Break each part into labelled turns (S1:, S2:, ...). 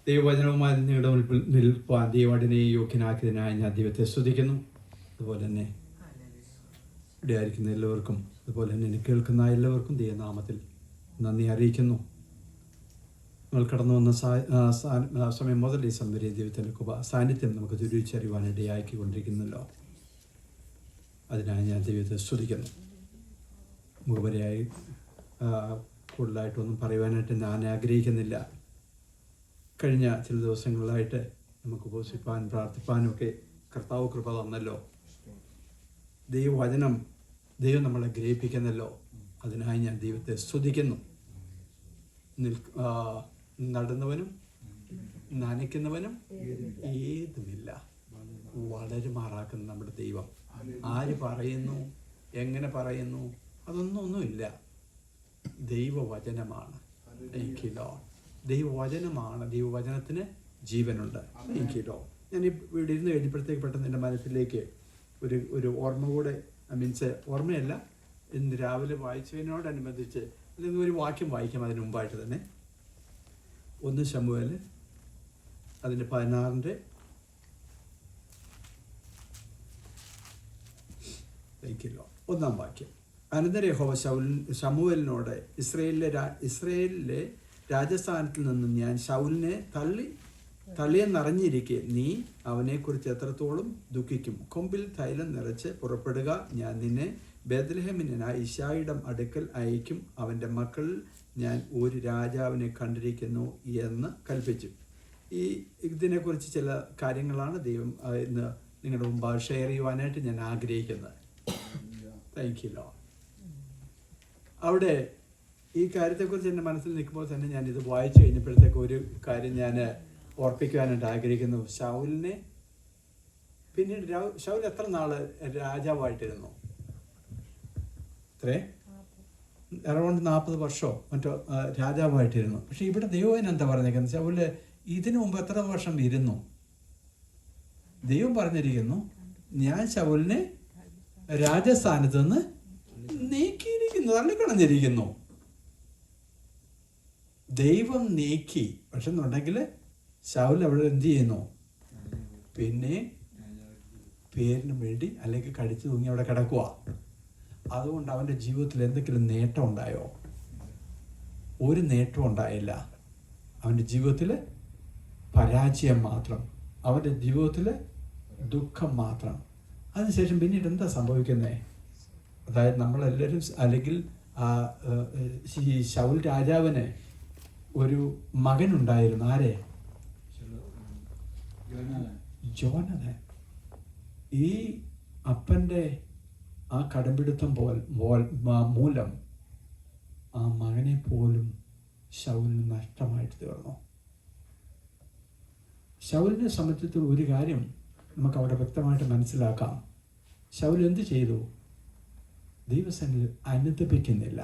S1: ദൈവവചനവുമായി നിങ്ങളുടെ മുൻപിൽ നിൽപ്പാൻ ദൈവത്തിനെ യോഗ്യനാക്കിയതിനായി ഞാൻ ദൈവത്തെ സ്തുതിക്കുന്നു. അതുപോലെ തന്നെ ഇവിടെ ആയിരിക്കുന്ന എല്ലാവർക്കും, അതുപോലെ തന്നെ എന്നെ കേൾക്കുന്ന എല്ലാവർക്കും ദൈവനാമത്തിൽ നന്ദി അറിയിക്കുന്നു. നമ്മൾ കടന്നു വന്ന സമയം മുതൽ ഈ സമയം വരെ ദൈവത്തിൻ്റെ സാന്നിധ്യം നമുക്ക് തിരിച്ചറിയുവാനിടയാക്കിക്കൊണ്ടിരിക്കുന്നല്ലോ. അതിനായി ഞാൻ ദൈവത്തെ സ്തുതിക്കുന്നു. മുഖവരെയായി കൂടുതലായിട്ടൊന്നും പറയുവാനായിട്ട് ഞാൻ ആഗ്രഹിക്കുന്നില്ല. കഴിഞ്ഞ ചില ദിവസങ്ങളിലായിട്ട് നമുക്ക് ഉപവസിപ്പാനും പ്രാർത്ഥിപ്പാനും ഒക്കെ കർത്താവ് കൃപ തന്നല്ലോ. ദൈവവചനം ദൈവം നമ്മളെ ഗ്രഹിപ്പിക്കുന്നല്ലോ. അതിനായി ഞാൻ ദൈവത്തെ സ്തുതിക്കുന്നു. നടുന്നവനും നനയ്ക്കുന്നവനും ഏതുമില്ല, വളരുമാറാക്കുന്ന നമ്മുടെ ദൈവം. ആര് പറയുന്നു, എങ്ങനെ പറയുന്നു, അതൊന്നുമില്ല. ദൈവവചനമാണ്. എനിക്കില്ലോ ദൈവവചനമാണ്. ദൈവവചനത്തിന് ജീവനുണ്ട്. എനിക്കില്ലോ ഞാൻ ഇവിടെ ഇരുന്ന് കഴിഞ്ഞപ്പോഴത്തേക്ക് പെട്ടെന്ന് എൻ്റെ മനസ്സിലേക്ക് ഒരു ഓർമ്മ കൂടെ, മീൻസ് ഓർമ്മയല്ല, ഇന്ന് രാവിലെ വായിച്ചതിനോടനുബന്ധിച്ച് അല്ലെങ്കിൽ ഒരു വാക്യം വായിക്കാം. അതിന് മുമ്പായിട്ട് തന്നെ 1 ശമൂവേൽ അതിൻ്റെ 16 1 വാക്യം. അനന്തരം യഹോവ ശമൂവേലിനോട്, ഇസ്രയേലിലെ രാജസ്ഥാനത്തിൽ നിന്ന് ഞാൻ ശൗലിനെ തള്ളിയെന്നറിഞ്ഞിരിക്കെ നീ അവനെക്കുറിച്ച് എത്രത്തോളം ദുഃഖിക്കും. കൊമ്പിൽ തൈലം നിറച്ച് പുറപ്പെടുക, ഞാൻ നിന്നെ ബേത്ലഹേമിനായ ഇശായിയുടെ അടുക്കൽ അയക്കും. അവൻ്റെ മക്കളിൽ ഞാൻ ഒരു രാജാവിനെ കണ്ടിരിക്കുന്നു എന്ന് കൽപ്പിച്ചു. ഇതിനെക്കുറിച്ച് ചില കാര്യങ്ങളാണ് ദൈവം ഇന്ന് നിങ്ങളുടെ മുമ്പ് ഷെയർ ചെയ്യുവാനായിട്ട് ഞാൻ ആഗ്രഹിക്കുന്നത്. Thank you Lord. അവിടെ ഈ കാര്യത്തെക്കുറിച്ച് എൻ്റെ മനസ്സിൽ നിൽക്കുമ്പോൾ തന്നെ ഞാനിത് വായിച്ചു കഴിഞ്ഞപ്പോഴത്തേക്ക് ഒരു കാര്യം ഞാൻ ഓർപ്പിക്കുവാനായിട്ട് ആഗ്രഹിക്കുന്നു. ശൗലിനെ പിന്നീട് ശൗൽ എത്ര നാള് രാജാവായിട്ടിരുന്നു? അറൗണ്ട് 40 വർഷമോ മറ്റോ രാജാവായിട്ടിരുന്നു. പക്ഷെ ഇവിടെ ദൈവം എന്താ പറഞ്ഞേക്കുന്നത്? ശൗല് ഇതിനു മുമ്പ് എത്ര വർഷം ഇരുന്നു? ദൈവം പറഞ്ഞിരിക്കുന്നു, ഞാൻ ശൗലിനെ രാജസ്ഥാനത്ത് നിന്ന് നീക്കിയിരിക്കുന്നു, തള്ളിക്കളഞ്ഞിരിക്കുന്നു. ദൈവം നീക്കി. പക്ഷെ എന്നുണ്ടെങ്കിൽ ശൗൽ അവിടെ എന്ത് ചെയ്യുന്നു? പിന്നെ പേരിന് വേണ്ടി അല്ലെങ്കിൽ കടിച്ചു തൂങ്ങി അവിടെ കിടക്കുക. അതുകൊണ്ട് അവൻ്റെ ജീവിതത്തിൽ എന്തെങ്കിലും നേട്ടം ഉണ്ടായോ? ഒരു നേട്ടവും ഉണ്ടായില്ല. അവൻ്റെ ജീവിതത്തിൽ പരാജയം മാത്രം, അവൻ്റെ ജീവിതത്തിൽ ദുഃഖം മാത്രം. അതിനുശേഷം പിന്നീട് എന്താ സംഭവിക്കുന്നത്? അതായത് നമ്മളെല്ലാവരും, അല്ലെങ്കിൽ ഈ ശൗൽ രാജാവിന് ഒരു മകനുണ്ടായിരുന്നു. ആരെ? ജോനാഥാൻ. ഈ അപ്പൻ്റെ ആ കടമ്പിടുത്തം മൂലം ആ മകനെ പോലും ശൗലിന് നഷ്ടമായിട്ട് തീർന്നു. ശൗലിനെ സംബന്ധിച്ച് ഒരു കാര്യം നമുക്ക് അവിടെ വ്യക്തമായിട്ട് മനസ്സിലാക്കാം. ശൗൽ എന്ത് ചെയ്തു? ദൈവസന്നിധിയിൽ അനുതപിക്കുന്നില്ല.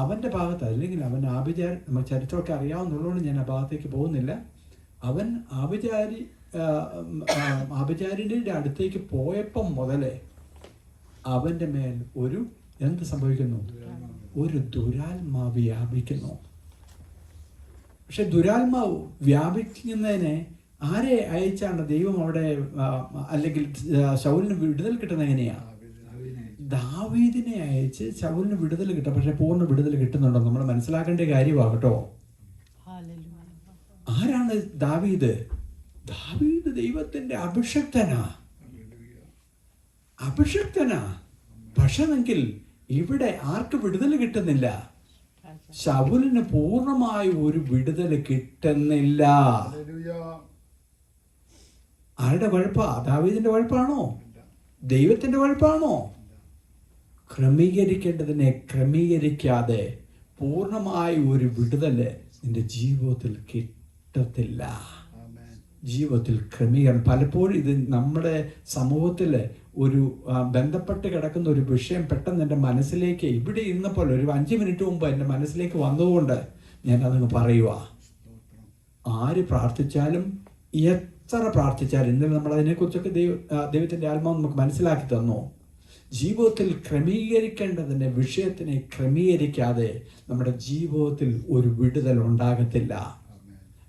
S1: അവൻ്റെ ഭാഗത്ത്, അല്ലെങ്കിൽ അവൻ ആഭിചാരി, നമ്മൾ ചരിത്രമൊക്കെ അറിയാവുന്നുള്ളതുകൊണ്ട് ഞാൻ ആ ഭാഗത്തേക്ക് പോകുന്നില്ല. അവൻ ആഭിചാരിൻ്റെ അടുത്തേക്ക് പോയപ്പം മുതലേ അവൻ്റെ മേൽ എന്ത് സംഭവിക്കുന്നു? ഒരു ദുരാത്മാവ് വ്യാപിക്കുന്നു. പക്ഷെ ദുരാത്മാവ് വ്യാപിക്കുന്നതിനെ ആരെ അയച്ചാണ് ദൈവം അവിടെ, അല്ലെങ്കിൽ ശൗലിന് വിടുതൽ കിട്ടുന്നത് എങ്ങനെയാ? ദാവീദിനെ അയച്ച് ശൗലിന് വിടുതൽ കിട്ടും. പക്ഷെ പൂർണ്ണ വിടുതൽ കിട്ടുന്നുണ്ടോ? നമ്മൾ മനസ്സിലാക്കേണ്ട കാര്യമാകട്ടോ. ആരാണ് ദാവീദ്? ദാവീദ് ദൈവത്തിന്റെ അഭിഷക്തനാ. പക്ഷെ എങ്കിൽ ഇവിടെ ആർക്ക് വിടുതൽ കിട്ടുന്നില്ല? ശൗലിന് പൂർണ്ണമായ ഒരു വിടുതൽ കിട്ടുന്നില്ല. ആരുടെ കുഴപ്പാ? ദാവീദിന്റെ കുഴപ്പാണോ? ദൈവത്തിന്റെ കുഴപ്പാണോ? ക്രമീകരിക്കേണ്ടതിനെ ക്രമീകരിക്കാതെ പൂർണ്ണമായ ഒരു വിടുതല് നിന്റെ ജീവിതത്തിൽ കിട്ടത്തില്ല. ജീവിതത്തിൽ ക്രമീകരണം പലപ്പോഴും ഇത് നമ്മുടെ സമൂഹത്തിൽ ഒരു ബന്ധപ്പെട്ട് കിടക്കുന്ന ഒരു വിഷയം പെട്ടെന്ന് എൻ്റെ മനസ്സിലേക്ക് ഇവിടെ ഇരുന്നപ്പോൾ ഒരു 5 മിനിറ്റ് മുമ്പ് എൻ്റെ മനസ്സിലേക്ക് വന്നതുകൊണ്ട് ഞാൻ അതങ്ങ് പറയുക. ആര് പ്രാർത്ഥിച്ചാലും, എത്ര പ്രാർത്ഥിച്ചാലും, ഇന്നലെ നമ്മൾ അതിനെക്കുറിച്ചൊക്കെ ദൈവത്തിൻ്റെ ആത്മാവ് നമുക്ക് മനസ്സിലാക്കി തന്നു. ജീവിതത്തിൽ ക്രമീകരിക്കേണ്ടതിൻ്റെ വിഷയത്തിനെ ക്രമീകരിക്കാതെ നമ്മുടെ ജീവിതത്തിൽ ഒരു വിടുതൽ ഉണ്ടാകത്തില്ല.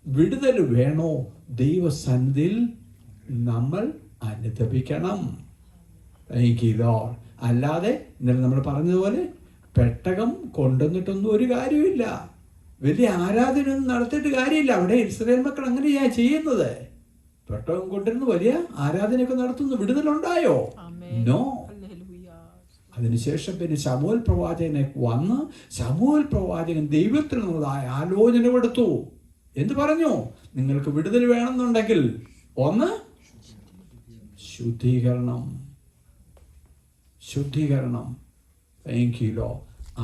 S1: വിടുതൽ വേണോ? ദൈവസന്നിധിയിൽ നമ്മൾ അനുതപിക്കണം. അല്ലാതെ ഇന്നലെ നമ്മൾ പറഞ്ഞതുപോലെ പെട്ടകം കൊണ്ടുവന്നിട്ടൊന്നും ഒരു കാര്യമില്ല, വലിയ ആരാധനയൊന്നും നടത്തിയിട്ട് കാര്യമില്ല. അവിടെ ഇസ്രായേൽ മക്കൾ അങ്ങനെയാ ചെയ്യുന്നത്. പെട്ടകം കൊണ്ടിരുന്ന് വലിയ ആരാധനയൊക്കെ നടത്തുന്നു. വിടുതലുണ്ടായോ? നോ. അതിനുശേഷം പിന്നെ ശമൂവേൽ പ്രവാചകനെ വന്ന് ശമൂവേൽ പ്രവാചകൻ ദൈവത്തിൽ നിന്നതായ ആലോചന കൊടുത്തു. എന്ത് പറഞ്ഞു? നിങ്ങൾക്ക് വിടുതൽ വേണമെന്നുണ്ടെങ്കിൽ ഒന്ന് ശുദ്ധീകരണം.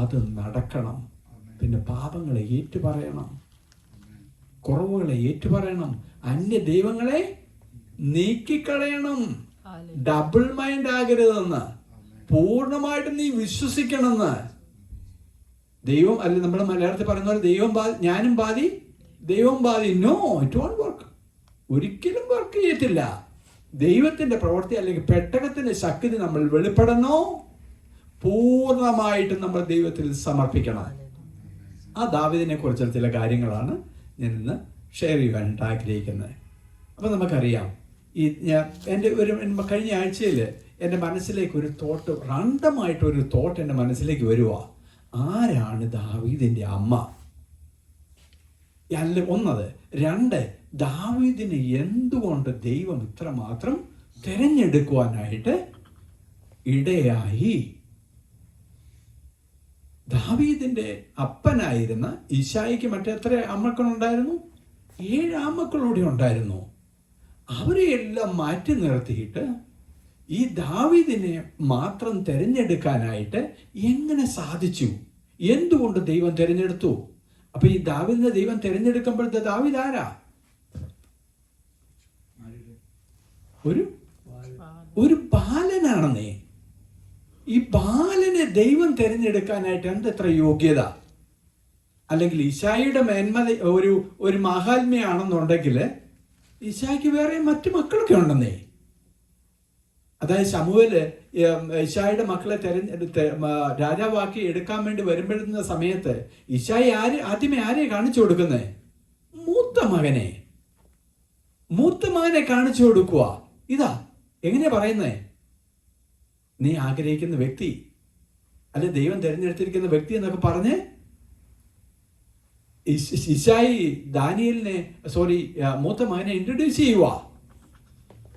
S1: അത് നടക്കണം. പിന്നെ പാപങ്ങളെ ഏറ്റുപറയണം, കുറവുകളെ ഏറ്റുപറയണം, അന്യ ദൈവങ്ങളെ നീക്കിക്കളയണം. ഡബിൾ മൈൻഡ് ആകരുതെന്ന്, പൂർണ്ണമായിട്ട് നീ വിശ്വസിക്കണമെന്ന്. ദൈവം അല്ലെ നമ്മൾ മലയാളത്തിൽ പറയുന്ന പോലെ ദൈവം ഞാനും പാതി ദൈവം പാതി. No, it won't work. ഒരിക്കലും വർക്ക് ചെയ്യത്തില്ല. ദൈവത്തിന്റെ പ്രവൃത്തി അല്ലെങ്കിൽ പെട്ടകത്തിന്റെ ശക്തി നമ്മൾ വെളിപ്പെടണോ, പൂർണ്ണമായിട്ട് നമ്മൾ ദൈവത്തിൽ സമർപ്പിക്കണം. ആ ദാവീദിനെ കുറിച്ചുള്ള ചില കാര്യങ്ങളാണ് ഞാൻ ഇന്ന് ഷെയർ ചെയ്യാനായിട്ട് ആഗ്രഹിക്കുന്നത്. അപ്പം നമുക്കറിയാം, കഴിഞ്ഞ ആഴ്ചയിൽ എൻ്റെ മനസ്സിലേക്ക് ഒരു തോട്ട്, റാണ്ടമായിട്ടൊരു തോട്ട് എൻ്റെ മനസ്സിലേക്ക് വരുക. ആരാണ് ദാവീദിൻ്റെ അമ്മ? അല്ല, ഒന്നത്. രണ്ട്, ദാവീദിനെ എന്തുകൊണ്ട് ദൈവം ഇത്രമാത്രം തിരഞ്ഞെടുക്കുവാനായിട്ട് ഇടയായി? ദാവീദിന്റെ അപ്പനായിരുന്ന ഇശായിക്ക് മറ്റെത്ര ആമക്കളുണ്ടായിരുന്നു? 7 ആമക്കളൂടെ ഉണ്ടായിരുന്നു. അവരെയെല്ലാം മാറ്റി നിർത്തിയിട്ട് ഈ ദാവീദിനെ മാത്രം തിരഞ്ഞെടുക്കാനായിട്ട് എങ്ങനെ സാധിച്ചു? എന്തുകൊണ്ട് ദൈവം തിരഞ്ഞെടുത്തു? അപ്പൊ ഈ ദാവീദിനെ ദൈവം തിരഞ്ഞെടുക്കുമ്പോഴത്തെ ദാവീദ് ആരാ? ഒരു ബാലനാണെന്നേ. ഈ ബാലനെ ദൈവം തിരഞ്ഞെടുക്കാനായിട്ട് എന്തെത്ര യോഗ്യത? അല്ലെങ്കിൽ ഇശായിയുടെ മേന്മ ഒരു മഹാത്മ്യാണെന്നുണ്ടെങ്കിൽ ഇശായിക്ക് വേറെ മറ്റു മക്കളൊക്കെ ഉണ്ടെന്നേ. അതായത് ശമൂവേല് ഇശായിയുടെ മക്കളെ രാജാവാക്കി എടുക്കാൻ വേണ്ടി വരുമ്പോഴുന്ന സമയത്ത് ഇശായി ആദ്യമേ ആരെ കാണിച്ചു കൊടുക്കുന്നേ? മൂത്ത മകനെ കാണിച്ചു കൊടുക്കുക. ഇതാ എങ്ങനെയാ പറയുന്നേ? നീ ആഗ്രഹിക്കുന്ന വ്യക്തി, അല്ലെ ദൈവം തിരഞ്ഞെടുത്തിരിക്കുന്ന വ്യക്തി എന്നൊക്കെ പറഞ്ഞ് ഇശായി മൂത്ത മകനെ ഇൻട്രൊഡ്യൂസ് ചെയ്യുക.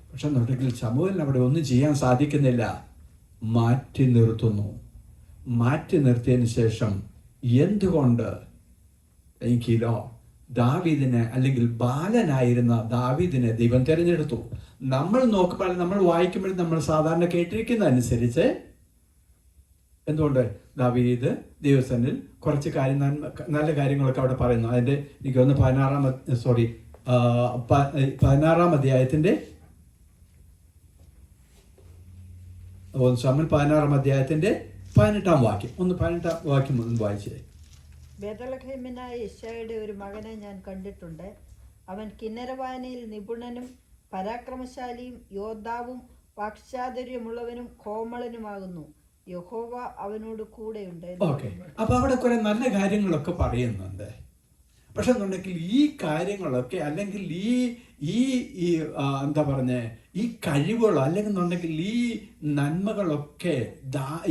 S1: പക്ഷെ എന്നുണ്ടെങ്കിൽ ശമൂവേലിന് അവിടെ ഒന്നും ചെയ്യാൻ സാധിക്കുന്നില്ല. മാറ്റി നിർത്തുന്നു. മാറ്റി നിർത്തിയതിന് ശേഷം എന്തുകൊണ്ട് ദാവീദിനെ, അല്ലെങ്കിൽ ബാലനായിരുന്ന ദാവീദിനെ ദൈവം തിരഞ്ഞെടുത്തു? നമ്മൾ നോക്കുമ്പോൾ, നമ്മൾ വായിക്കുമ്പോൾ നമ്മൾ സാധാരണ കേട്ടിരിക്കുന്ന അനുസരിച്ച് എന്തുകൊണ്ട് ദാവീദ് ദൈവസന്നിധിയിൽ കുറച്ച് നല്ല കാര്യങ്ങളൊക്കെ അവിടെ പറയുന്നു. അതിൻ്റെ എനിക്ക് ഒന്ന് 16 അധ്യായത്തിൻ്റെ 18 വാക്യം. 18 വാക്യം ഒന്ന് വായിച്ചേ.
S2: ബേത്ലഹേമിനായ യിശ്ശായിയുടെ ഒരു മകനെ ഞാൻ കണ്ടിട്ടുണ്ട്. അവൻ കിന്നരവായനയിൽ നിപുണനും പരാക്രമശാലിയും യോദ്ധാവും വാക്ചാതുര്യമുള്ളവനും കോമളനുമാകുന്നു. യഹോവ അവനോട് കൂടെയുണ്ട്.
S1: അപ്പൊ അവിടെ കുറെ നല്ല കാര്യങ്ങളൊക്കെ പറയുന്നുണ്ട്. പക്ഷെ എന്നുണ്ടെങ്കിൽ ഈ കാര്യങ്ങളൊക്കെ, അല്ലെങ്കിൽ ഈ എന്താ പറഞ്ഞേ, ഈ കഴിവുകൾ, അല്ലെങ്കിൽ എന്നുണ്ടെങ്കിൽ ഈ നന്മകളൊക്കെ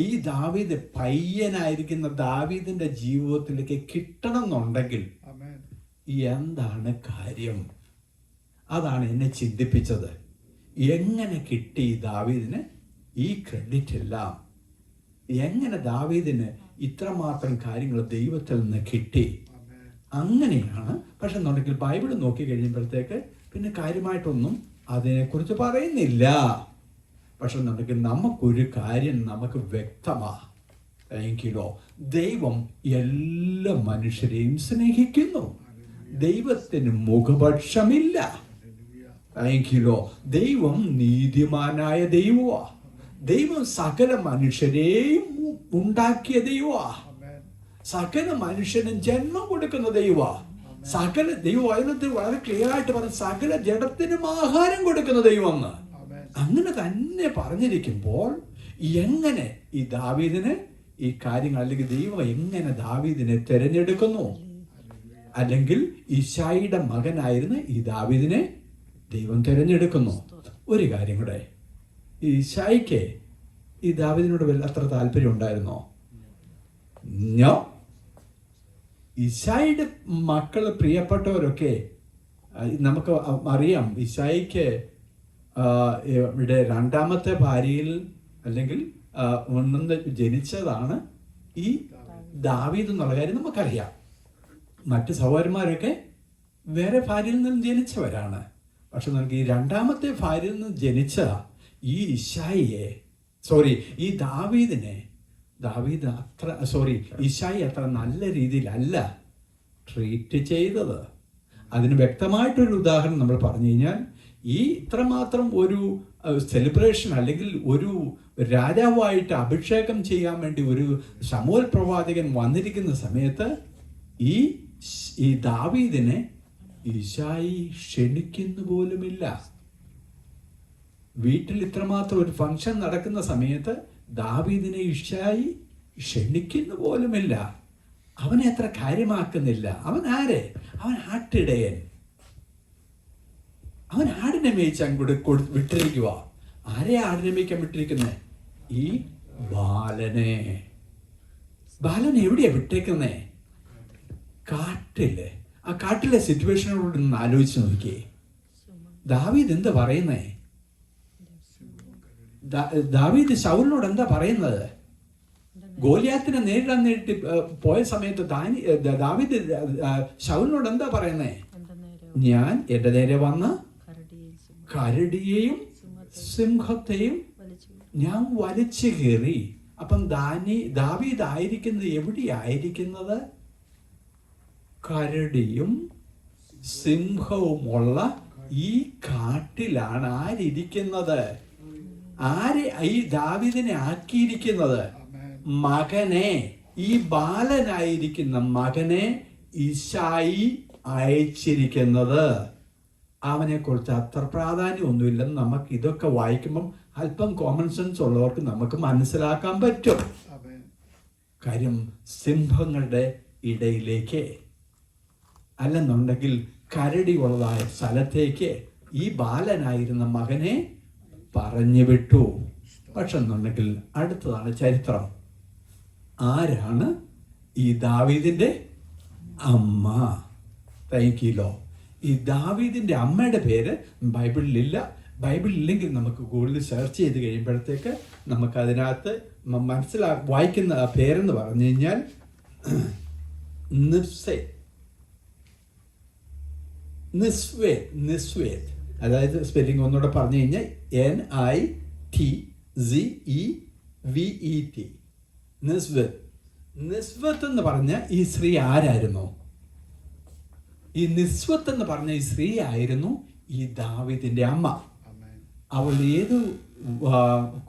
S1: ഈ ദാവീദ് പയ്യനായിരിക്കുന്ന ദാവീദിന്റെ ജീവിതത്തിലേക്ക് കിട്ടണം എന്നുണ്ടെങ്കിൽ എന്താണ് കാര്യം? അതാണ് എന്നെ ചിന്തിപ്പിച്ചത്. എങ്ങനെ കിട്ടി ദാവീദിന് ഈ ക്രെഡിറ്റ് എല്ലാം? എങ്ങനെ ദാവീദിന് ഇത്രമാത്രം കാര്യങ്ങൾ ദൈവത്തിൽ നിന്ന് കിട്ടി? അങ്ങനെയാണ്. പക്ഷെ എന്നുണ്ടെങ്കിൽ ബൈബിൾ നോക്കി കഴിയുമ്പോഴത്തേക്ക് പിന്നെ കാര്യമായിട്ടൊന്നും അതിനെക്കുറിച്ച് പറയുന്നില്ല. പക്ഷെ എന്നുണ്ടെങ്കിൽ നമുക്കൊരു കാര്യം നമുക്ക് വ്യക്തമാ. ദൈവം എല്ലാ മനുഷ്യരെയും സ്നേഹിക്കുന്നു. ദൈവത്തിന് മുഖപക്ഷമില്ല. ദൈവം നീതിമാനായ ദൈവമാ. ദൈവം സകല മനുഷ്യരെയും ഉണ്ടാക്കിയ ദൈവമാ. സകല മനുഷ്യനും ജന്മം കൊടുക്കുന്ന ദൈവമാ. സകല ദൈവം അതിനകത്ത് വളരെ ക്ലിയർ ആയിട്ട് പറഞ്ഞു, സകല ജഡത്തിനും ആഹാരം കൊടുക്കുന്ന ദൈവം എന്ന്. അങ്ങനെ തന്നെ പറഞ്ഞിരിക്കുമ്പോൾ എങ്ങനെ ഈ ദാവീദിന് ഈ കാര്യങ്ങൾ, അല്ലെങ്കിൽ ദൈവം എങ്ങനെ ദാവീദിനെ തിരഞ്ഞെടുക്കുന്നു? അല്ലെങ്കിൽ ഇശായിയുടെ മകനായിരുന്ന ഈ ദാവീദിനെ ദൈവം തിരഞ്ഞെടുക്കുന്നു. ഒരു കാര്യം കൂടെ, ഈ ഇശായിക്ക് ഈ ദാവീദിനോട് അത്ര താല്പര്യം ഉണ്ടായിരുന്നോ? നോ. ഇശായിയുടെ മക്കൾ പ്രിയപ്പെട്ടവരൊക്കെ നമുക്ക് അറിയാം. ഇശായിക്ക് ഇവിടെ രണ്ടാമത്തെ ഭാര്യയിൽ അല്ലെങ്കിൽ ഒന്നും ജനിച്ചതാണ് ഈ ദാവീദ് എന്നുള്ള കാര്യം നമുക്കറിയാം. മറ്റ് സഹോദരന്മാരൊക്കെ വേറെ ഭാര്യയിൽ നിന്ന് ജനിച്ചവരാണ്. പക്ഷെ നമുക്ക് ഈ രണ്ടാമത്തെ ഭാര്യയിൽ നിന്ന് ജനിച്ച ഈ ഈ ഇശായി അത്ര നല്ല രീതിയിലല്ല ട്രീറ്റ് ചെയ്തത്. അതിന് വ്യക്തമായിട്ടൊരു ഉദാഹരണം നമ്മൾ പറഞ്ഞു കഴിഞ്ഞാൽ, ഈ ഇത്രമാത്രം ഒരു സെലിബ്രേഷൻ അല്ലെങ്കിൽ ഒരു രാജാവായിട്ട് അഭിഷേകം ചെയ്യാൻ വേണ്ടി ഒരു ശമൂവേൽ പ്രവാചകൻ വന്നിരിക്കുന്ന സമയത്ത് ഈ ദാവീദിനെ ഇശായി ക്ഷണിക്കുന്നു പോലുമില്ല. വീട്ടിൽ ഇത്രമാത്രം ഒരു ഫംഗ്ഷൻ നടക്കുന്ന സമയത്ത് ദാവീദിനെ ഇശായി ക്ഷണിക്കുന്നു പോലുമില്ല. അവനെ അത്ര കാര്യമാക്കുന്നില്ല. അവൻ ആട്ടിടയൻ. അവൻ ആടിനെ മേയിച്ചാൻ വിട്ടിരിക്കുക. ആരെയാ ആടിനെ മേയ്ക്കാൻ വിട്ടിരിക്കുന്നത്? ഈ ബാലനെ എവിടെയാ വിട്ടേക്കുന്നേ? കാട്ടില്. ആ കാട്ടിലെ സിറ്റുവേഷനോട് ഒന്ന് ആലോചിച്ച് നോക്കിയേ. ദാവീദ് എന്താ പറയുന്നേ? ദാവീദ് ശൗലിനോട് എന്താ പറയുന്നത്? ഗോലിയാത്തിനെ നേരിടാൻ പോയ സമയത്ത് ദാവീദ് ശൗലിനോട് എന്താ പറയുന്നേ? ഞാൻ എന്റെ നേരെ വന്ന കരടിയെയും സിംഹത്തെയും ഞാൻ വലിച്ചു കീറി. അപ്പം ദാവീദ് ആയിരിക്കുന്നത് എവിടെയായിരിക്കുന്നത്? കരടിയും സിംഹവുമുള്ള ഈ കാട്ടിലാണ് ആരിയ്ക്കുന്നത്? ഈ ദാവീദിനെ ആക്കിയിരിക്കുന്നത്? മകനെ, ഈ ബാലനായിരിക്കുന്ന മകനെ ഇശായി അയച്ചിരിക്കുന്നത്. അവനെ കുറിച്ച് അത്ര പ്രാധാന്യമൊന്നുമില്ലെന്ന് നമുക്ക് ഇതൊക്കെ വായിക്കുമ്പം അല്പം കോമൺ സെൻസ് ഉള്ളവർക്ക് നമുക്ക് മനസ്സിലാക്കാൻ പറ്റും. കാര്യം സിംഹങ്ങളുടെ ഇടയിലേക്ക് അല്ലെന്നുണ്ടെങ്കിൽ കരടിയുള്ളതായ സ്ഥലത്തേക്ക് ഈ ബാലനായിരുന്ന മകനെ പറഞ്ഞു വിട്ടു. പക്ഷെ എന്നുണ്ടെങ്കിൽ അടുത്തതാണ് ചരിത്രം. ആരാണ് ഈ ദാവീദിന്റെ അമ്മ? Thank you. ഈ ദാവീദിന്റെ അമ്മയുടെ പേര് ബൈബിളിലില്ല. ബൈബിളില്ലെങ്കിൽ നമുക്ക് ഗൂഗിളിൽ സെർച്ച് ചെയ്ത് കഴിയുമ്പോഴത്തേക്ക് നമുക്ക് അതിനകത്ത് വായിക്കുന്ന പേരെന്ന് പറഞ്ഞു കഴിഞ്ഞാൽ നിസ്വേത്. അതായത് സ്പെല്ലിംഗ് ഒന്നുകൂടെ പറഞ്ഞു കഴിഞ്ഞാൽ NITZEVET. നിസ്വത്ത് എന്ന് പറഞ്ഞ ഈ സ്ത്രീ ആരായിരുന്നു? ഈ നിസ്വത്ത് എന്ന് പറഞ്ഞ ഈ സ്ത്രീ ആയിരുന്നു ഈ ദാവീദിന്റെ അമ്മ. അവൾ ഏത്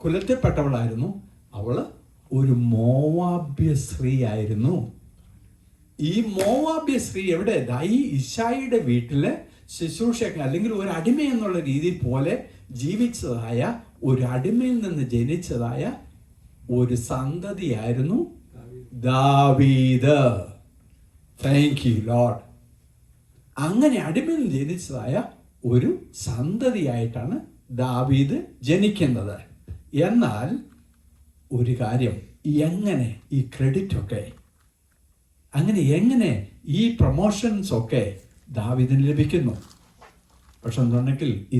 S1: കുലത്തിൽപ്പെട്ടവളായിരുന്നു? അവള് ഒരു മോവാബ്യ സ്ത്രീ ആയിരുന്നു. ഈ മോവാബ്യ സ്ത്രീ എവിടെ? ഈ ഇശായിയുടെ വീട്ടില് ശുശ്രൂഷ അല്ലെങ്കിൽ ഒരു അടിമ എന്നുള്ള രീതിയിൽ പോലെ ജീവിച്ചതായ, ഒരു അടിമയിൽ നിന്ന് ജനിച്ചതായ ഒരു സന്തതിയായിരുന്നു ദാവീദ്. Thank you Lord. അങ്ങനെ അടിമയിൽ നിന്ന് ജനിച്ചതായ ഒരു സന്തതിയായിട്ടാണ് ദാവീദ് ജനിക്കുന്നത്. എന്നാൽ ഒരു കാര്യം, എങ്ങനെ ഈ ക്രെഡിറ്റ് ഒക്കെ, എങ്ങനെ ഈ പ്രൊമോഷൻസ് ഒക്കെ ദാവീദിന് ലഭിക്കുന്നു? പക്ഷെ എന്നുണ്ടെങ്കിൽ ഈ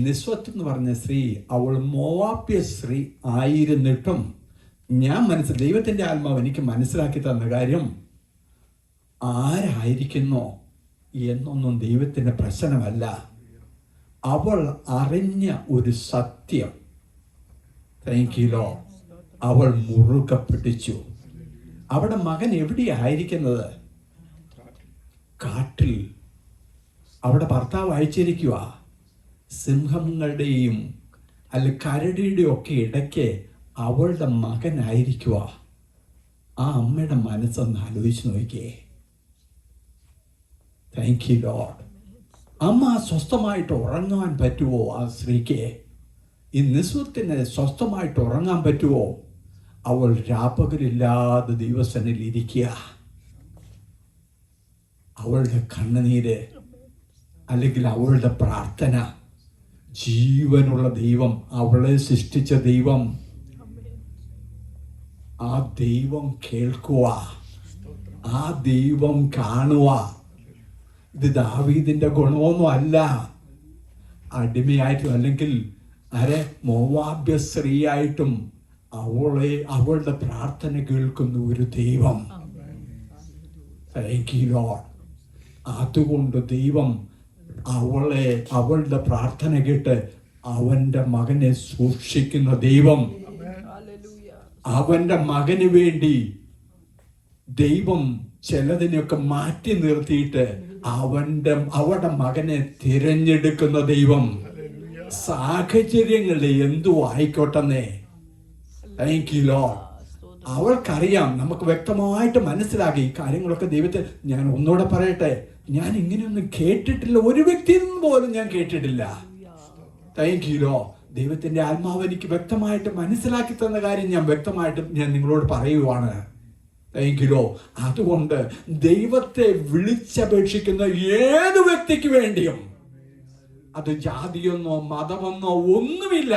S1: നിസ്വത്ത് എന്ന് പറഞ്ഞ സ്ത്രീ അവൾ മോവാബ്യ സ്ത്രീ ആയിരുന്നിട്ടും ദൈവത്തിന്റെ ആത്മാവ് എനിക്ക് മനസ്സിലാക്കി തന്ന കാര്യം, ആരായിരിക്കുന്നോ എന്നൊന്നും ദൈവത്തിന്റെ പ്രശ്നമല്ല. അവൾ അറിഞ്ഞ ഒരു സത്യം, താങ്ക് യു ലോർഡ്, അവൾ മുറുകെ പിടിച്ചു. അവിടെ മകൻ എവിടെയായിരിക്കുന്നത്? കാട്ടിൽ. അവിടെ ഭർത്താവ് അയച്ചിരിക്കുക. സിംഹങ്ങളുടെയും അല്ല കരടിയുടെയും ഒക്കെ ഇടയ്ക്ക് അവളുടെ മകനായിരിക്കുക. ആ അമ്മയുടെ മനസ്സൊന്ന് ആലോചിച്ച് നോക്കിയേ. Thank you Lord. അമ്മ സ്വസ്ഥമായിട്ട് ഉറങ്ങാൻ പറ്റുമോ ആ സ്ത്രീക്ക്? ഈ നിസ്വത്തിന് സ്വസ്ഥമായിട്ട് ഉറങ്ങാൻ പറ്റുമോ? അവൾ രാപ്പകലില്ലാതെ ദൈവസന്നിധിയിൽ ഇരിക്കുക. അവളുടെ കണ്ണുനീര് അല്ലെങ്കിൽ അവളുടെ പ്രാർത്ഥന, ജീവനുള്ള ദൈവം, അവളെ സൃഷ്ടിച്ച ദൈവം, ആ ദൈവം കേൾക്കുക, ആ ദൈവം കാണുക. ഇത് ദാവീദിന്റെ ഗുണമൊന്നും അല്ല. അടിമയായിട്ടും അല്ലെങ്കിൽ മോവാബ്യ സ്ത്രീയായിട്ടും അവളുടെ പ്രാർത്ഥന കേൾക്കുന്ന ഒരു ദൈവം. Thank you, Lord. അതുകൊണ്ട് ദൈവം അവളുടെ പ്രാർത്ഥന കേട്ട് അവന്റെ മകനെ സൂക്ഷിക്കുന്ന ദൈവം. അവന്റെ മകന് വേണ്ടി ദൈവം ചിലതിനെയൊക്കെ മാറ്റി നിർത്തിയിട്ട് അവരുടെ മകനെ തിരഞ്ഞെടുക്കുന്ന ദൈവം. സാഹചര്യങ്ങളിൽ എന്തു ആയിക്കോട്ടെന്നേ. Thank you Lord. അവൾക്കറിയാം, നമുക്ക് വ്യക്തമായിട്ട് മനസ്സിലാക്കി ഈ കാര്യങ്ങളൊക്കെ. ദൈവത്തെ ഞാൻ ഒന്നുകൂടെ പറയട്ടെ, ഞാൻ ഇങ്ങനെയൊന്നും കേട്ടിട്ടില്ല, ഒരു വ്യക്തിയിൽ നിന്ന് പോലും ഞാൻ കേട്ടിട്ടില്ല. Thank you Lord. ദൈവത്തിന്റെ ആത്മാവ് എനിക്ക് വ്യക്തമായിട്ട് മനസ്സിലാക്കി തന്ന കാര്യം ഞാൻ നിങ്ങളോട് പറയുവാണ്. Thank you Lord. അതുകൊണ്ട് ദൈവത്തെ വിളിച്ചപേക്ഷിക്കുന്ന ഏത് വ്യക്തിക്ക് വേണ്ടിയും, അത് ജാതിയെന്നോ മതമെന്നോ ഒന്നുമില്ല,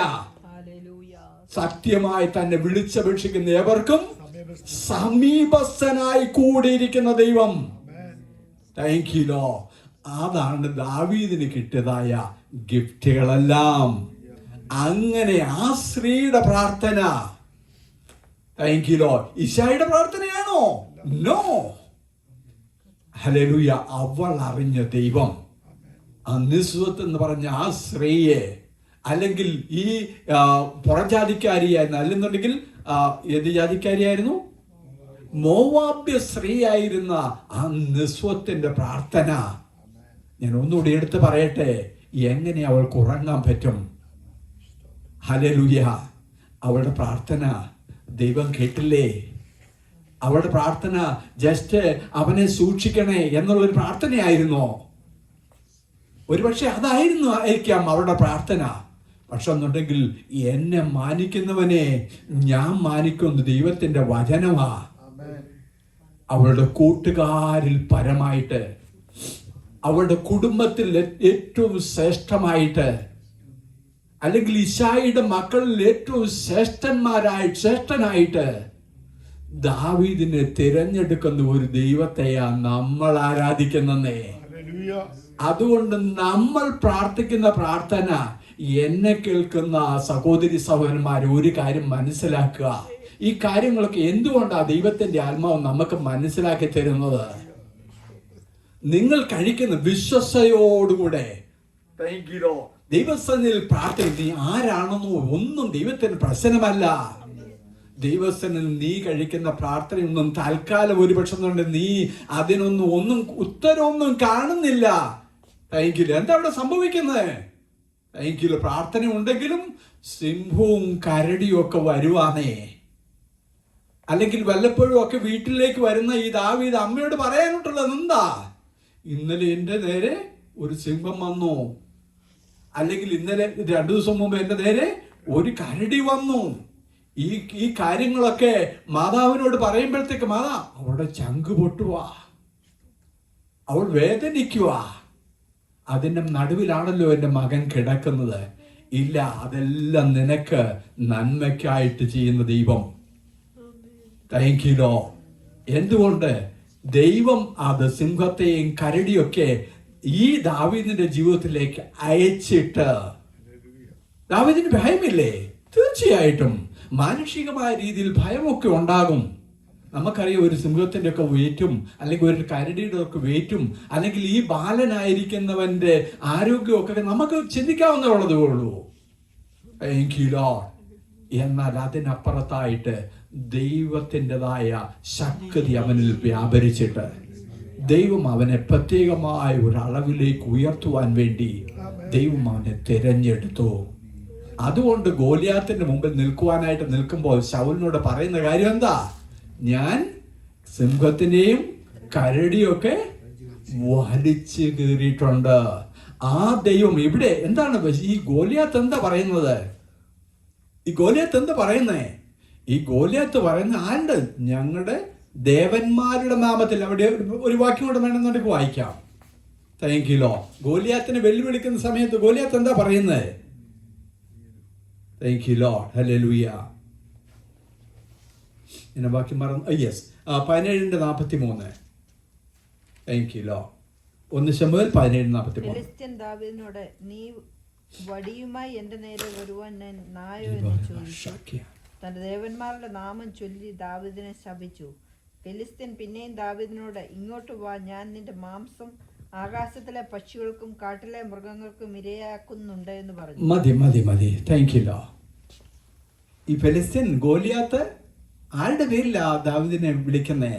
S1: സത്യമായി തന്നെ വിളിച്ചപേക്ഷിക്കുന്ന ഏവർക്കും സമീപസ്ഥനായി കൂടിയിരിക്കുന്ന ദൈവം. Thank you Lord. അതാണ് ദാവീദിന് കിട്ടിയതായ ഗിഫ്റ്റുകളെല്ലാം. അങ്ങനെ ആ സ്ത്രീയുടെ പ്രാർത്ഥന, താങ്ക് യു ലോർഡ്, ഇശായിയുടെ പ്രാർത്ഥനയാണോ? നോ. ഹല്ലേലൂയ. അവൾ അറിഞ്ഞ ദൈവം, നിസ്വത്ത് എന്ന് പറഞ്ഞ ആ സ്ത്രീയെ, അല്ലെങ്കിൽ ഈ പുറജാതിക്കാരിയായിരുന്നു, അല്ലെന്നുണ്ടെങ്കിൽ ഏത് ജാതിക്കാരിയായിരുന്നു? മോവാബ്യ സ്ത്രീയായിരുന്ന ആ നിസ്വത്തിന്റെ പ്രാർത്ഥന. ഞാൻ ഒന്നുകൂടി എടുത്ത് പറയട്ടെ, എങ്ങനെ അവൾക്ക് ഉറങ്ങാൻ പറ്റും? ഹല്ലേലൂയ. അവളുടെ പ്രാർത്ഥന ദൈവം കേട്ടില്ലേ? അവളുടെ പ്രാർത്ഥന ജസ്റ്റ് അവനെ സൂക്ഷിക്കണേ എന്നുള്ളൊരു പ്രാർത്ഥനയായിരുന്നോ? ഒരുപക്ഷെ അതായിരുന്നു ആയിരിക്കാം അവളുടെ പ്രാർത്ഥന. പക്ഷെ എന്നുണ്ടെങ്കിൽ എന്നെ മാനിക്കുന്നവനെ ഞാൻ മാനിക്കുന്ന ദൈവത്തിന്റെ വചനമാ. അവളുടെ കൂട്ടുകാരിൽ പരമായിട്ട്, അവളുടെ കുടുംബത്തിൽ ഏറ്റവും ശ്രേഷ്ഠമായിട്ട്, അല്ലെങ്കിൽ ഇശായിയുടെ മക്കളിൽ ഏറ്റവും ശ്രേഷ്ഠനായിട്ട് ദാവീദിനെ തിരഞ്ഞെടുക്കുന്ന ഒരു ദൈവത്തെയാ നമ്മൾ ആരാധിക്കുന്നേ. അതുകൊണ്ട് നമ്മൾ പ്രാർത്ഥിക്കുന്ന പ്രാർത്ഥന, എന്നെ കേൾക്കുന്ന സഹോദരി സഹോദരന്മാർ ഒരു കാര്യം മനസ്സിലാക്കുക. ഈ കാര്യങ്ങളൊക്കെ എന്തുകൊണ്ടാണ് ദൈവത്തിന്റെ ആത്മാവ് നമുക്ക് മനസ്സിലാക്കി തരുന്നത്? നിങ്ങൾ കഴിക്കുന്ന വിശ്വസയോടുകൂടെ ദൈവസന്നിധിയിൽ പ്രാർത്ഥിക്കുന്ന നീ ആരാണെന്നോ ഒന്നും ദൈവത്തിന് പ്രശ്നമല്ല. ദൈവസന്നിധിയിൽ നീ കഴിക്കുന്ന പ്രാർത്ഥനയൊന്നും തൽക്കാലം ഒരുപക്ഷം നീ ഒന്നും ഉത്തരവൊന്നും കാണുന്നില്ല. Thank you. എന്താ അവിടെ സംഭവിക്കുന്നത്? Thank you. പ്രാർത്ഥന ഉണ്ടെങ്കിലും സിംഹവും കരടിയും ഒക്കെ വരുവാനേ, അല്ലെങ്കിൽ വല്ലപ്പോഴും ഒക്കെ വീട്ടിലേക്ക് വരുന്ന ഈ ദാവീദ് അമ്മയോട് പറയാനുള്ളത് എന്താ? ഇന്നലെ എൻ്റെ നേരെ ഒരു സിംഹം വന്നു, അല്ലെങ്കിൽ ഇന്നലെ 2 ദിവസം മുമ്പ് എൻ്റെ നേരെ ഒരു കരടി വന്നു. ഈ കാര്യങ്ങളൊക്കെ മാതാവിനോട് പറയുമ്പോഴത്തേക്ക് അവളുടെ ചങ്ക് പൊട്ടുവാ, അവൾ വേദനിക്കുക. അതിൻ്റെ നടുവിലാണല്ലോ എൻ്റെ മകൻ കിടക്കുന്നത്. ഇല്ല, അതെല്ലാം നിനക്ക് നന്മയ്ക്കായിട്ട് ചെയ്യുന്ന ദൈവം. Thank you Lord. എന്തുകൊണ്ട്? ദൈവം അത് സിംഹത്തെയും കരടിയൊക്കെ ഈ ദാവീദിന്റെ ജീവിതത്തിലേക്ക് അയച്ചിട്ട്, ദാവീദിന് ഭയമില്ലേ? തീർച്ചയായിട്ടും മാനുഷികമായ രീതിയിൽ ഭയമൊക്കെ ഉണ്ടാകും. നമുക്കറിയാം, ഒരു സിംഹത്തിന്റെ ഒക്കെ വെയിറ്റും അല്ലെങ്കിൽ ഒരു കരടിയുടെ ഒക്കെ വെയിറ്റും അല്ലെങ്കിൽ ഈ ബാലനായിരിക്കുന്നവന്റെ ആരോഗ്യമൊക്കെ നമുക്ക് ചിന്തിക്കാവുന്നതേ ഉള്ളൂ. Thank you Lord. എന്നാൽ അതിനപ്പുറത്തായിട്ട് ദൈവത്തിൻ്റെതായ ശക്തി അവനിൽ വ്യാപരിച്ചിട്ട് ദൈവം അവനെ പ്രത്യേകമായ ഒരു അളവിലേക്ക് ഉയർത്തുവാൻ വേണ്ടി ദൈവം അവനെ തിരഞ്ഞെടുത്തു. അതുകൊണ്ട് ഗോലിയാത്തിന്റെ മുമ്പിൽ നിൽക്കുവാനായിട്ട് നിൽക്കുമ്പോൾ ശൗലിനോട് പറയുന്ന കാര്യം എന്താ? ഞാൻ സിംഹത്തിനെയും കരടിയൊക്കെ വലിച്ചു കീറിയിട്ടുണ്ട്. ആ ദൈവം ഇവിടെ എന്താണ് ഈ ഗോലിയാത്ത് എന്താ പറയുന്നത്? ഈ ഗോലിയാത്ത് പറയുന്ന ആണ്ട് ഞങ്ങളുടെ ദേവന്മാരുടെ നാമത്തിൽ. അവിടെ ഒരു വാക്യം കൂടെ വേണമെന്നുണ്ടെങ്കിൽ വായിക്കാം. Thank you Lord. ഗോലിയാത്തിനെ വെല്ലുവിളിക്കുന്ന സമയത്ത് ഗോലിയാത്ത് എന്താ പറയുന്നത്? Thank you Lord. ഹല്ലേലൂയ. എന്നെ വാക്യം മറന്നു. യെസ്, 17:43. Thank you Lord. 1 ശമൂവേൽ 17:43.
S2: ഫെലിസ്ത്യൻ ദാവീദിനോട്, നീ വടിയുമായി എന്റെ നേരെ വരുവാൻ ഞാൻ നായോ എന്ന് ചോദിച്ചു. തന്റെ ദേവന്മാരുടെ നാമം ചൊല്ലി ദാവീദിനെ ശപിച്ചു. ഫെലിസ്ത്യൻ പിന്നെയും ദാവീദിനോട്, ഇങ്ങോട്ട് വാ, ഞാൻ നിന്റെ മാംസം ആകാശത്തിലെ പക്ഷികൾക്കും കാട്ടിലെ മൃഗങ്ങൾക്കും ഇരയാക്കുന്നുണ്ട് എന്ന് പറഞ്ഞു.
S1: മതി മതി മതി. Thank you Lord. ഈ ഫെലിസ്ത്യൻ ഗോലിയാത്ത് ആരുടെ പേരിലാ ദാവീദിനെ വിളിക്കുന്നേ?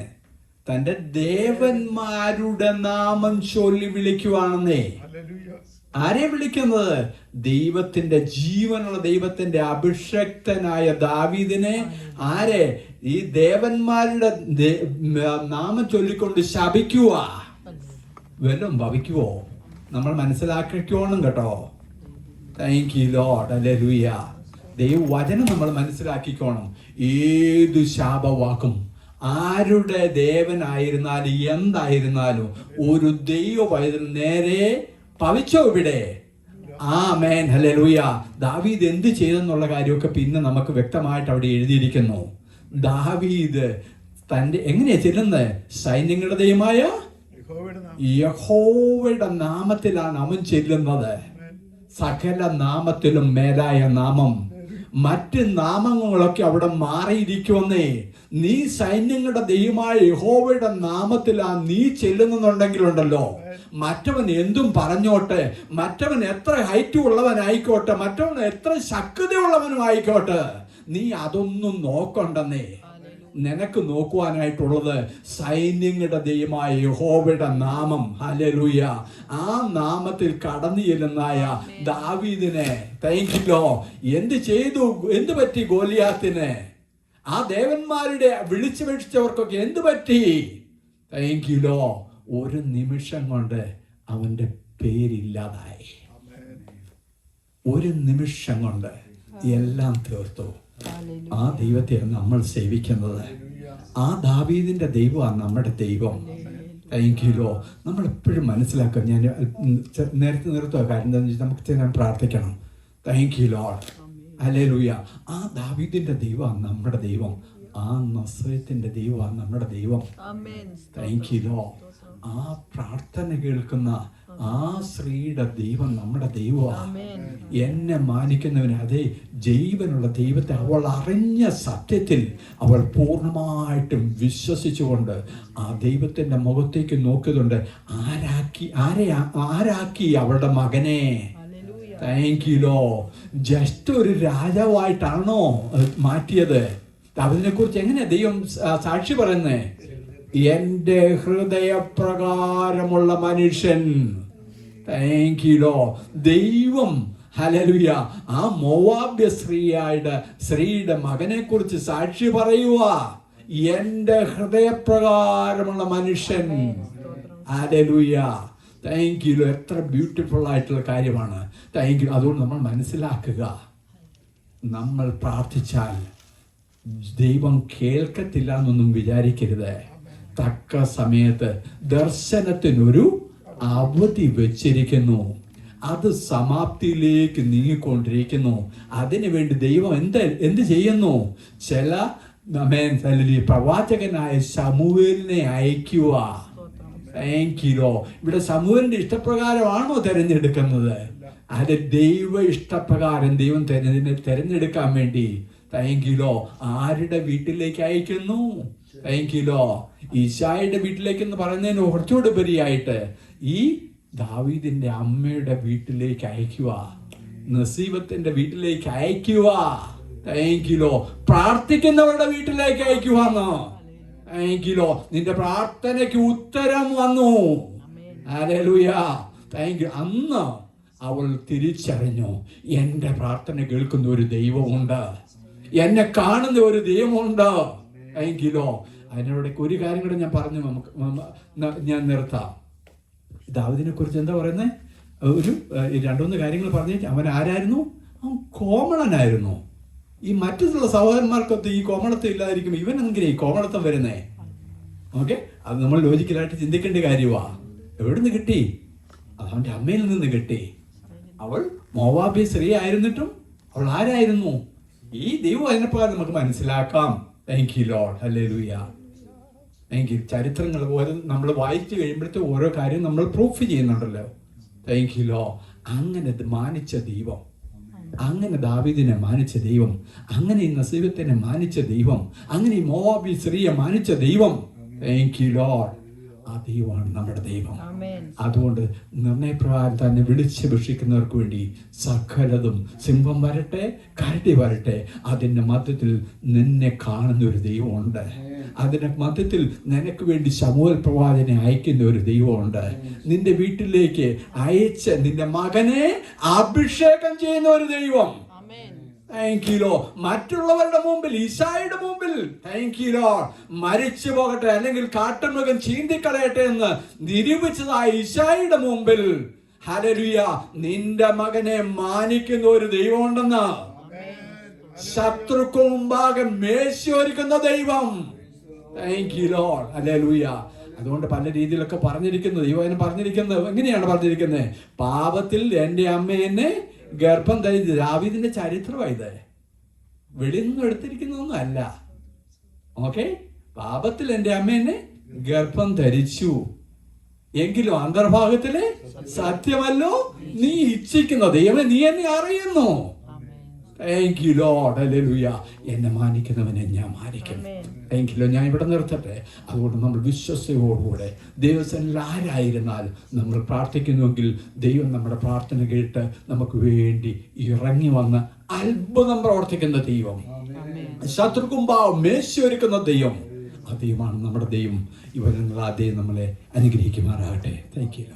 S1: തന്റെ ദേവന്മാരുടെ നാമം ചൊല്ലി വിളിക്കുവാണെന്നേ. ആരെ വിളിക്കുന്നത്? ദൈവത്തിന്റെ, ജീവനുള്ള ദൈവത്തിന്റെ അഭിഷക്തനായ ദാവീദിനെ ആരെ? ഈ ദേവന്മാരുടെ നാമം ചൊല്ലിക്കൊണ്ട് ശപിക്കുക. വല്ലതും ഭവിക്കുവോ? നമ്മൾ മനസ്സിലാക്കിക്കോണം കേട്ടോ. Thank you Lord. ഹല്ലേലൂയ. ദൈവവചനം നമ്മൾ മനസ്സിലാക്കിക്കോണം. ഏത് ശാപവാക്കും ആരുടെ ദേവനായിരുന്നാലും എന്തായിരുന്നാലും ഒരു ദൈവവചനം നേരെ ഭവിച്ചോ ഇവിടെ? ആമേൻ. ഹല്ലേലൂയ. ദാവീദ് എന്ത് ചെയ്തെന്നുള്ള കാര്യമൊക്കെ പിന്നെ നമുക്ക് വ്യക്തമായിട്ട് അവിടെ എഴുതിയിരിക്കുന്നു. ദാവീദ് തന്റെ എങ്ങനെയാ ചെല്ലുന്നത്? സൈന്യങ്ങളുടെ ദൈവമായ യഹോവയുടെ നാമത്തിലാണ് അവൻ ചെല്ലുന്നത്. സകല നാമത്തിലും മേലായ നാമം. മറ്റ് നാമങ്ങളൊക്കെ അവിടെ മാറിയിരിക്കുമെന്നേ. നീ സൈന്യങ്ങളുടെ ദൈവമായ യഹോവയുടെ നാമത്തിലാണ് നീ ചെല്ലുന്നുണ്ടെങ്കിലുണ്ടല്ലോ, മറ്റവൻ എന്തും പറഞ്ഞോട്ടെ, മറ്റവൻ എത്ര ഹൈറ്റ് ഉള്ളവനായിക്കോട്ടെ, മറ്റവൻ എത്ര ശക്തിയുള്ളവനും ആയിക്കോട്ടെ, നീ അതൊന്നും നോക്കണ്ടെന്നേ. നിനക്ക് നോക്കുവാനായിട്ടുള്ളത് സൈന്യങ്ങളുടെ ദൈവമായ യഹോവയുടെ നാമം. ഹല്ലേലൂയ. ആ നാമത്തിൽ കടന്നു ചെല്ലുന്നായ ദാവീദിനെ താങ്ക് യു ലോർഡ്. എന്ത് ചെയ്തു? എന്ത് പറ്റി ഗോലിയാത്തിന്? ആ ദേവന്മാരുടെ വിളിച്ചപേക്ഷിച്ചവർക്കൊക്കെ എന്ത് പറ്റി? Thank you Lord. ഒരു നിമിഷം കൊണ്ട് അവന്റെ പേരില്ലാതായി. ഒരു നിമിഷം കൊണ്ട് എല്ലാം തീർത്തു. ആ ദൈവത്തെ നമ്മൾ സേവിക്കുന്നത്. ആ ദാവീദിന്റെ ദൈവമാണ് നമ്മുടെ ദൈവം. Thank you Lord. നമ്മൾ എപ്പോഴും മനസ്സിലാക്കുക. ഞാൻ നേരത്തെ നിർത്തുക. കാര്യം എന്താണെന്ന് വെച്ചാൽ നമുക്ക് ഞാൻ പ്രാർത്ഥിക്കണം. Thank you Lord. ഹല്ലേലൂയ. ആ ദാവീദിന്റെ ദൈവമാണ് നമ്മുടെ ദൈവം. ആ നസ്രത്തിന്റെ ദൈവമാണ് നമ്മുടെ ദൈവം. Thank you Lord. ആ പ്രാർത്ഥന കേൾക്കുന്ന ആ സ്ത്രീയുടെ ദൈവം നമ്മുടെ ദൈവമാണ്. എന്നെ മാനിക്കുന്നവന്, അതേ ജീവനുള്ള ദൈവത്തെ അവൾ അറിഞ്ഞ സത്യത്തിൽ അവൾ പൂർണ്ണമായിട്ടും വിശ്വസിച്ചുകൊണ്ട് ആ ദൈവത്തിന്റെ മുഖത്തേക്ക് നോക്കിയതുകൊണ്ട് ആരാക്കി അവളുടെ മകനെ. Thank you Lord. ജസ്റ്റ് ഒരു രാജാവായിട്ടാണോ മാറ്റിയത്? അതിനെ കുറിച്ച് എങ്ങനെയാ ദൈവം സാക്ഷി പറയുന്നേ? എന്റെ ഹൃദയപ്രകാരമുള്ള മനുഷ്യൻ. Thank you Lord. ദൈവം ഹല്ലേലൂയ ആ മോവാബ്യ സ്ത്രീയുടെ മകനെ കുറിച്ച് സാക്ഷി പറയുക. എന്റെ ഹൃദയപ്രകാരമുള്ള മനുഷ്യൻ. ഹല്ലേലൂയ. Thank you. എത്ര ബ്യൂട്ടിഫുൾ ആയിട്ടുള്ള കാര്യമാണ്. Thank you. അതുകൊണ്ട് നമ്മൾ മനസ്സിലാക്കുക, നമ്മൾ പ്രാർത്ഥിച്ചാൽ ദൈവം കേൾക്കത്തില്ല എന്നൊന്നും വിചാരിക്കരുത്. തക്ക സമയത്ത് ദർശനത്തിനൊരു അവധി വെച്ചിരിക്കുന്നു. അത് സമാപ്തിയിലേക്ക് നീങ്ങിക്കൊണ്ടിരിക്കുന്നു. അതിനുവേണ്ടി ദൈവം എന്ത് ചെയ്യുന്നു? ചില പ്രവാചകനായ ശമൂവേലിനെ അയക്കുക. Thank you Lord. ഇവിടെ ശമൂവേലിന്റെ ഇഷ്ടപ്രകാരമാണോ തിരഞ്ഞെടുക്കുന്നത്? അത് ദൈവ ഇഷ്ടപ്രകാരം ദൈവം തിരഞ്ഞെടുക്കാൻ വേണ്ടി താങ്ക് യു ലോർഡ് ആരുടെ വീട്ടിലേക്ക് അയക്കുന്നു? താങ്ക് യു ലോർഡ് ഈശായുടെ വീട്ടിലേക്ക് എന്ന് പറയുന്നതിന് കുറച്ചുകൂടി ഉപരിയായിട്ട് ഈ ദാവീദിന്റെ അമ്മയുടെ വീട്ടിലേക്ക് അയക്കുക, നസീബത്തിന്റെ വീട്ടിലേക്ക് അയക്കുക. Thank you Lord. പ്രാർത്ഥിക്കുന്നവരുടെ വീട്ടിലേക്ക് അയക്കുവാന്നോ? Thank you Lord. നിന്റെ പ്രാർത്ഥനയ്ക്ക് ഉത്തരം വന്നു. ഹല്ലേലൂയ. Thank you. അന്ന് അവൾ തിരിച്ചറിഞ്ഞു, എന്റെ പ്രാർത്ഥന കേൾക്കുന്ന ഒരു ദൈവമുണ്ട്, എന്നെ കാണുന്ന ഒരു ദൈവമുണ്ട്. Thank you Lord. അതിനോടൊക്കെ ഒരു കാര്യം കൂടെ ഞാൻ പറഞ്ഞു ഞാൻ നിർത്താം. ദാവീദിനെ കുറിച്ച് എന്താ പറയുന്നത്? ഒരു 2-3 കാര്യങ്ങൾ പറഞ്ഞു. അവൻ ആരായിരുന്നു? അവൻ കോമളനായിരുന്നു. ഈ മറ്റുള്ള സഹോദരന്മാർക്കൊത്ത് ഈ കോമളത്വം ഇല്ലാതിരിക്കും. ഇവൻ എങ്ങനെ ഈ കോമളത്വം വരുന്നേ? ഓക്കെ, അത് നമ്മൾ ലോജിക്കലായിട്ട് ചിന്തിക്കേണ്ട കാര്യമാണ്. എവിടുന്ന് കിട്ടി? അവൻ്റെ അമ്മയിൽ നിന്ന് കിട്ടി. അവൾ മോവാബി സ്ത്രീ ആയിരുന്നിട്ടും അവൾ ആരായിരുന്നു? ഈ ദൈവവചനപ്രകാരം നമുക്ക് മനസ്സിലാക്കാം. Thank you Lord, hallelujah. Thank you. ചരിത്രങ്ങൾ ഓരോ നമ്മൾ വായിച്ചു കഴിയുമ്പോഴത്തെ ഓരോ കാര്യം നമ്മൾ പ്രൂഫ് ചെയ്യുന്നുണ്ടല്ലോ. Thank you Lord. അങ്ങനെ മാനിച്ച ദൈവം, അങ്ങനെ ദാവീദിനെ മാനിച്ച ദൈവം, അങ്ങനെ ഈ നസീബത്തിനെ മാനിച്ച ദൈവം, അങ്ങനെ ഈ മോവാബി സ്ത്രീയെ മാനിച്ച ദൈവം, താങ്ക് യു ലോർഡ്. ആ ദൈവമാണ് നമ്മുടെ ദൈവം. അതുകൊണ്ട് നിർണയപ്രകാരം തന്നെ വിളിച്ചപേക്ഷിക്കുന്നവർക്ക് വേണ്ടി സകലതും, സിംഹം വരട്ടെ, കരടി വരട്ടെ, അതിൻ്റെ മധ്യത്തിൽ നിന്നെ കാണുന്ന ഒരു ദൈവമുണ്ട്. അതിൻ്റെ മധ്യത്തിൽ നിനക്ക് വേണ്ടി ശമൂവേൽ പ്രവാചകനെ അയക്കുന്ന ഒരു ദൈവമുണ്ട്. നിന്റെ വീട്ടിലേക്ക് അയച്ച് നിന്റെ മകനെ അഭിഷേകം ചെയ്യുന്ന ഒരു ദൈവം. Thank you Lord. മറ്റുള്ളവരുടെ മുമ്പിൽ, ഈശായുടെ മുമ്പിൽ, താങ്ക് യു ലോ, മരിച്ചു പോകട്ടെ അല്ലെങ്കിൽ കാട്ടുമൃഗം ചീന്തിക്കളയട്ടെ എന്ന് നിരൂപിച്ചതായ ഈശായുടെ മുമ്പിൽ, ഹല്ലേലൂയ, നിന്റെ മകനെ മാനിക്കുന്ന ഒരു ദൈവമുണ്ടെന്ന്, ശത്രുക്കു മുമ്പാകെ മേശയൊരുക്കുന്ന ദൈവം. Thank you Lord, hallelujah. അതുകൊണ്ട് പല രീതിയിലൊക്കെ പറഞ്ഞിരിക്കുന്നത്, ദൈവം പറഞ്ഞിരിക്കുന്നത് എങ്ങനെയാണ് പറഞ്ഞിരിക്കുന്നത്? പാപത്തിൽ എൻ്റെ അമ്മ എന്നെ ഗർഭം ധരിച്ചു. ദാവീദിന്റെ ചരിത്രമായത്, വെളിയിൽ നിന്നും എടുത്തിരിക്കുന്നതൊന്നും അല്ല. ഓക്കെ, പാപത്തിൽ എൻ്റെ അമ്മ എന്നെ ഗർഭം ധരിച്ചു, എങ്കിലും അന്തർഭാഗത്തിലെ സത്യമല്ലോ നീ ഇച്ഛിക്കുന്ന ദൈവമേ, നീ എന്നെ അറിയുന്നു. Thank you Lord, hallelujah. എന്നെ മാനിക്കുന്നവനെ ഞാൻ മാനിക്കും. Thank you. ഞാൻ ഇവിടെ നിർത്തട്ടെ. അതുകൊണ്ട് നമ്മൾ വിശ്വസ്തയോടുകൂടെ ദൈവസന്നിധിയിൽ ആരായിരുന്നാൽ നമ്മൾ പ്രാർത്ഥിക്കുന്നുവെങ്കിൽ ദൈവം നമ്മുടെ പ്രാർത്ഥന കേട്ട് നമുക്ക് വേണ്ടി ഇറങ്ങി വന്ന് അത്ഭുതം പ്രവർത്തിക്കുന്ന ദൈവം, ശത്രുക്കുമ്പാവ് മേശയൊരുക്കുന്ന ദൈവം, ആ ദൈവമാണ് നമ്മുടെ ദൈവം. ഇവരെന്നുള്ള ആ ദൈവം നമ്മളെ അനുഗ്രഹിക്കുമാറാകട്ടെ. Thank you.